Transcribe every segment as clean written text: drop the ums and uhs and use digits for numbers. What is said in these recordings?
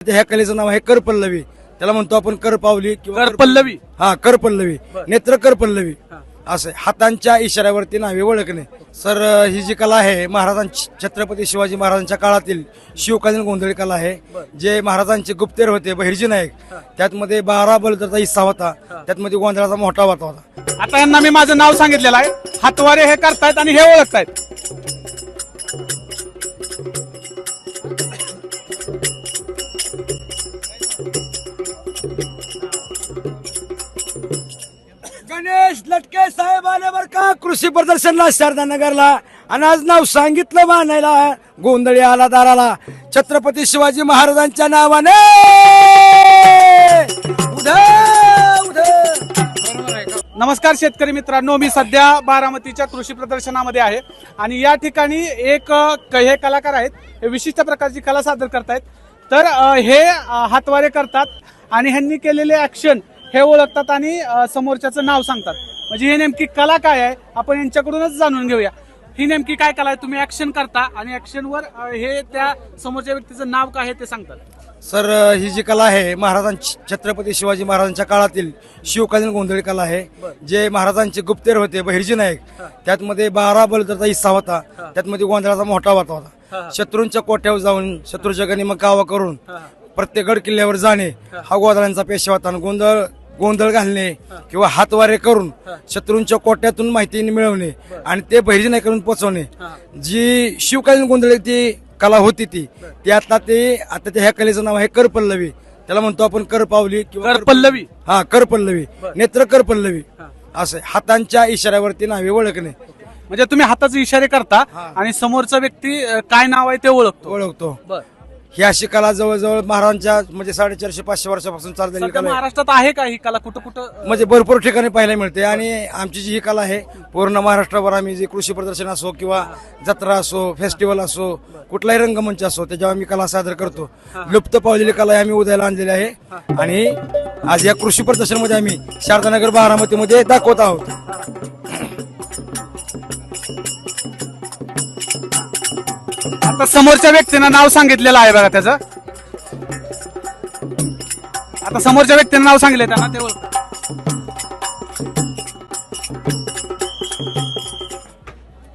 ह्या कलेचं नाव आहे करपल्लवी. त्याला म्हणतो आपण करपावली किंवा करपल्लवी. हा करपल्लवी, नेत्र करपल्लवी असं हातांच्या इशाऱ्यावरती नावे ओळखणे. सर ही जी कला आहे महाराजांची छत्रपती शिवाजी महाराजांच्या काळातील शिवकालीन गोंधळी कला आहे. जे महाराजांचे गुप्तेर होते बहिर्जी नायक, त्यातमध्ये 12 बलदरचा हिस्सा होता, त्यातमध्ये गोंधळाचा मोठा वाटा होता. आता यांना मी माझं नाव सांगितलेलं आहे. हातवारे हे करतायत आणि हे ओळखतायत. गणेश लटके साहेब आले बर का कृषी प्रदर्शनला शारदा नगरला. आणि आज नाव सांगितलं मानायला गोंधळी आला दाराला. छत्रपती शिवाजी महाराजांच्या नावाने नमस्कार शेतकरी मित्रांनो, मी सध्या बारामतीच्या कृषी प्रदर्शनामध्ये आहे आणि या ठिकाणी एक हे कलाकार आहेत. हे विशिष्ट प्रकारची कला सादर करतायत. तर हे हातवारे करतात आणि ह्यांनी केलेले ऍक्शन हे ओळखतात आणि समोरच्याचं नाव सांगतात. म्हणजे हे नेमकी कला काय आहे आपण यांच्याकडूनच जाणून घेऊया. ही नेमकी काय कला आहे? तुम्ही ऍक्शन करता आणि ऍक्शनवर हे त्या समोरच्या व्यक्तीचं नाव काय आहे ते सांगतात. सर ही जी कला आहे महाराजांची छत्रपती शिवाजी महाराजांच्या काळातील शिवकालीन गोंधळी कला आहे. जे महाराजांचे गुप्तेर होते बहिर्जी नायक, त्यातमध्ये 12 बलदरचा हिस्सा होता, त्यातमध्ये गोंधळाचा मोठा वाटा होता. शत्रूंच्या कोट्यावर जाऊन शत्रूच्या गनिमत कावा करून प्रत्येक गड किल्ल्यावर जाणे हा गोंधळांचा पेशा होता. गोंधळ घालणे किंवा हातवारे करून शत्रूंच्या कोट्यातून माहिती मिळवणे आणि ते बहिर्जी नायकांना पोहोचवणे, जी शिवकालीन गोंधळी ती कला होती ती आता त्या ह्या कलेचं नाव आहे करपल्लवी. त्याला म्हणतो आपण करपावली किंवा करपल्लवी. हा करपल्लवी, नेत्र करपल्लवी असं हातांच्या इशाऱ्यावरती नावे ओळखणे. म्हणजे तुम्ही हाताचे इशारे करता आणि समोरचा व्यक्ती काय नाव आहे ते ओळखतो. ही अशी कला जवळजवळ महाराजांच्या म्हणजे 450-500 वर्षापासून चाललेली कला आहे. महाराष्ट्रात आहे का ही कला? कुठं कुठं म्हणजे भरपूर ठिकाणी पाहायला मिळते. आणि आमची जी ही कला आहे पूर्ण महाराष्ट्रावर आम्ही जे कृषी प्रदर्शन असो किंवा जत्रा असो, फेस्टिवल असो, कुठलाही रंगमंच असो, त्याच्यावर आम्ही कला सादर करतो. लुप्त पावलेली कला आम्ही उदयाला आणलेली आहे आणि आज या कृषी प्रदर्शनमध्ये आम्ही शारदानगर बारामतीमध्ये दाखवत आहोत. आता समोरच्या व्यक्तीनं नाव सांगितलेलं आहे बघा त्याचं. आता समोरच्या व्यक्तीनं नाव सांगितलं त्यांना ते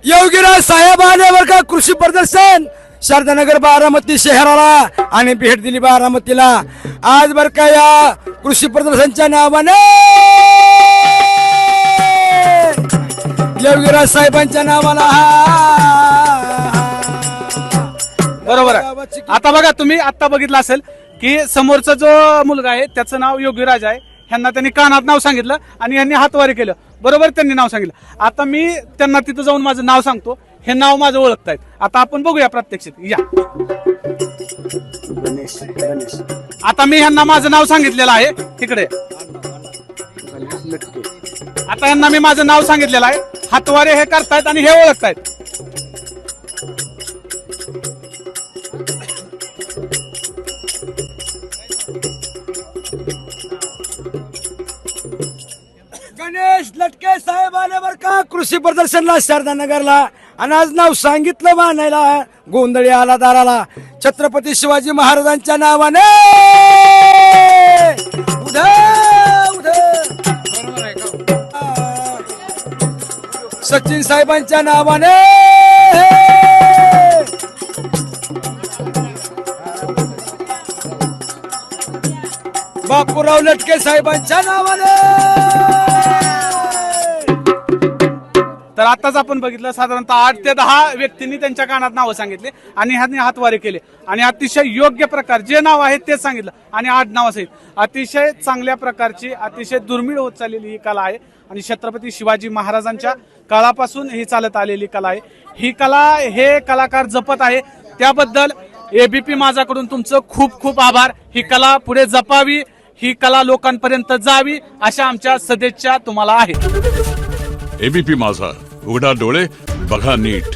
योगीराज साहेब आले बर का कृषी प्रदर्शन शारदानगर बारामती शहराला आणि भेट दिली बारामतीला. आज बर का या कृषी प्रदर्शनच्या नावाने योगीराज साहेबांच्या नावाला बरोबर आहे. आता बघा तुम्ही आता बघितलं असेल की समोरचा जो मुलगा आहे त्याचं नाव योगीराज आहे. ह्यांना त्यांनी कानात नाव सांगितलं आणि ह्यांनी हातवारे केलं. बरोबर त्यांनी नाव सांगितलं. आता मी त्यांना तिथं जाऊन माझं नाव सांगतो. हे नाव माझं ओळखतायत. आता आपण बघूया प्रत्यक्षात. या आता मी ह्यांना माझं नाव सांगितलेलं आहे तिकडे. आता ह्यांना मी माझं नाव सांगितलेलं आहे. हातवारे हे करतायत आणि हे ओळखतायत. गणेश लटके साहेब आले बर का कृषी प्रदर्शनला शारदा नगरला. आणि आज नाव सांगितलं मानायला गोंधळी आला दाराला. छत्रपती शिवाजी महाराजांच्या नावाने सचिन साहेबांच्या नावाने बापूराव लटके साहेबांच्या नावाने. तर आताच आपण बघितलं साधारणतः 8 ते 10 व्यक्तींनी त्यांच्या कानात नावं सांगितले आणि ह्यांनी हातवारे केले आणि अतिशय योग्य प्रकार जे नाव आहे तेच सांगितलं आणि 8 नावासहित अतिशय चांगल्या प्रकारची अतिशय दुर्मिळ होत चाललेली ही कला आहे. आणि छत्रपती शिवाजी महाराजांच्या काळापासून ही चालत आलेली कला आहे. ही कला हे कलाकार जपत आहे त्याबद्दल एबीपी माझ्याकडून तुमचं खूप खूप आभार. ही कला पुढे जपावी, ही कला लोकांपर्यंत जावी अशा आमच्या सदिच्छा तुम्हाला आहेत. एबीपी माझा, उघडा डोळे बघा नीट.